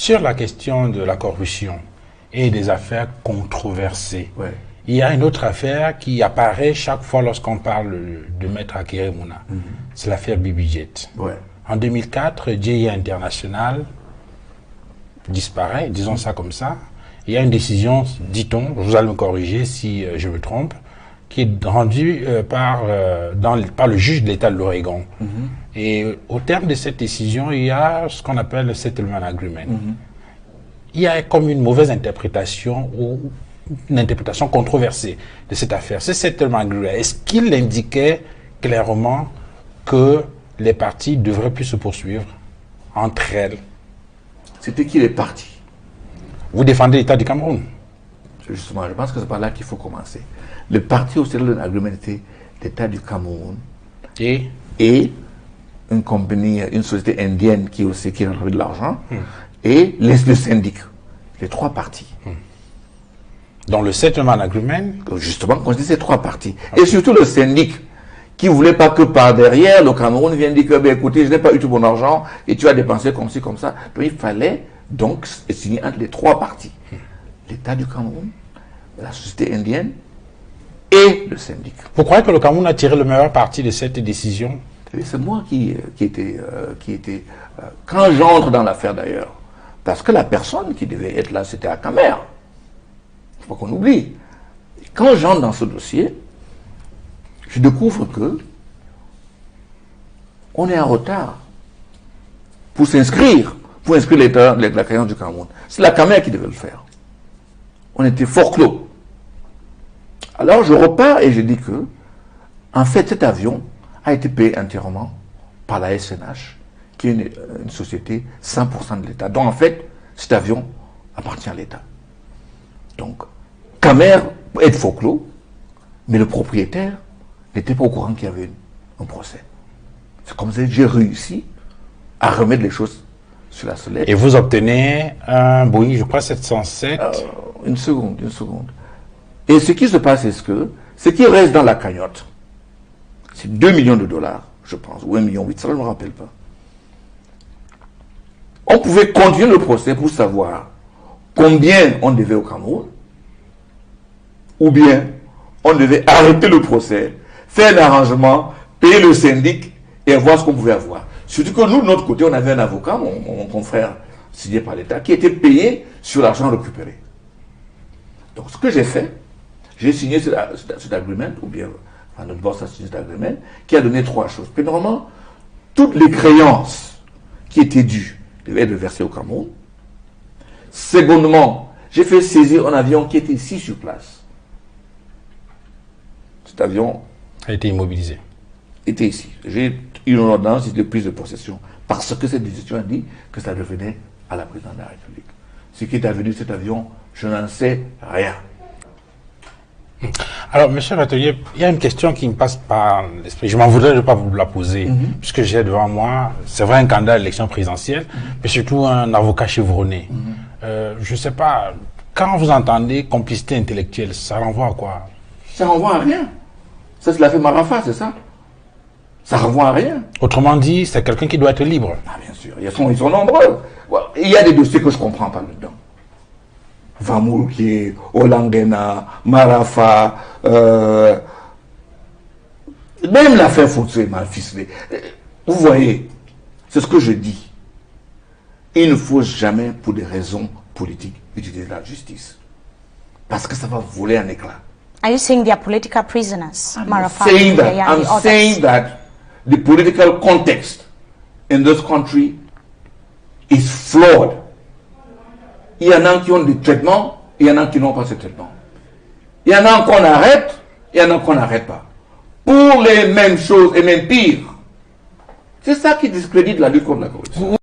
Sur la question de la corruption et des affaires controversées, Ouais. il y a une autre affaire qui apparaît chaque fois lorsqu'on parle de Maître Akérémona. C'est l'affaire Bibi-Jet. Ouais. En 2004, JI International disparaît, disons ça comme ça. Il y a une décision, dit-on, vous allez me corriger si je me trompe, qui est rendue par le juge de l'État de l'Oregon. Et au terme de cette décision, il y a ce qu'on appelle le Settlement Agreement. Il y a comme une mauvaise interprétation ou une interprétation controversée de cette affaire. Ce Settlement Agreement, est-ce qu'il indiquait clairement que les parties devraient plus se poursuivre entre elles? C'était qui les partis? Vous défendez l'État du Cameroun. Justement, je pense que c'est par là qu'il faut commencer. Le parti au Settlement Agreement était l'État du Cameroun Et une compagnie, une société indienne qui aussi qui recevait de l'argent et le syndic. Les trois partis. dans le Settlement Agreement, Justement, quand je dis ces trois partis. Et surtout le syndic qui ne voulait pas que par derrière, le Cameroun vienne dire que, ben, écoutez, je n'ai pas eu tout mon argent et tu as dépensé comme ci, comme ça. Donc il fallait donc signer entre les trois partis. L'État du Cameroun, la société indienne et le syndic. vous croyez que le Cameroun a tiré le meilleur parti de cette décision? C'est moi qui était quand j'entre dans l'affaire d'ailleurs, parce que la personne qui devait être là, c'était Akamer. Il ne faut pas qu'on oublie. Quand j'entre dans ce dossier, je découvre que on est en retard pour s'inscrire, pour inscrire la créance du Cameroun. C'est la Camer qui devait le faire. On était fort clos. Alors je repars et je dis que, en fait, cet avion a été payé entièrement par la SNH, qui est une société 100% de l'État. Donc en fait, cet avion appartient à l'État. Donc, Camer est faux clos, mais le propriétaire n'était pas au courant qu'il y avait un procès. C'est comme ça que j'ai réussi à remettre les choses sur la sellette. Et vous obtenez un Boeing, je crois, 707. Une seconde. Et ce qui se passe, c'est que ce qui reste dans la cagnotte, c'est 2 millions de dollars, je pense, ou 1,8 million, ça je ne me rappelle pas. On pouvait continuer le procès pour savoir combien on devait au Cameroun, ou bien on devait arrêter le procès, faire un arrangement, payer le syndic et voir ce qu'on pouvait avoir. Surtout que nous, de notre côté, on avait un avocat, mon confrère signé par l'État, qui était payé sur l'argent récupéré. Donc ce que j'ai fait, j'ai signé cet agreement, ou bien notre boss a signé cet agreement, qui a donné trois choses. Premièrement, toutes les créances qui étaient dues devaient être versées au Cameroun. Secondement, j'ai fait saisir un avion qui était ici sur place. Cet avion A été immobilisé. était ici. J'ai eu une ordonnance de prise de possession parce que cette décision a dit que ça revenait à la présidente de la République. Ce qui est advenu de cet avion, je n'en sais rien. Alors, monsieur Vatelier, il y a une question qui me passe par l'esprit. Je m'en voudrais de ne pas vous la poser, puisque j'ai devant moi, c'est vrai, un candidat à l'élection présidentielle, mais surtout un avocat chevronné. Je ne sais pas, quand vous entendez complicité intellectuelle, ça renvoie à quoi? Ça renvoie à rien. Ça, c'est l'affaire Marafa, c'est ça? Ça renvoie à rien. Autrement dit, c'est quelqu'un qui doit être libre. Ah, bien sûr, ils sont nombreux. Il y a des dossiers que je ne comprends pas dedans. Vamouki, Olangena, Marafa, même l'affaire Foutsé m'a ficelé. Vous voyez, c'est ce que je dis. Il ne faut jamais, pour des raisons politiques, utiliser la justice. Parce que ça va voler un éclat. Are you saying they are political prisoners? I'm saying that the political context in this country is flawed. Il y en a qui ont des traitements, il y en a qui n'ont pas ce traitement. Il y en a qu'on arrête, il y en a qu'on n'arrête pas. Pour les mêmes choses et même pire. C'est ça qui discrédite la lutte contre la corruption.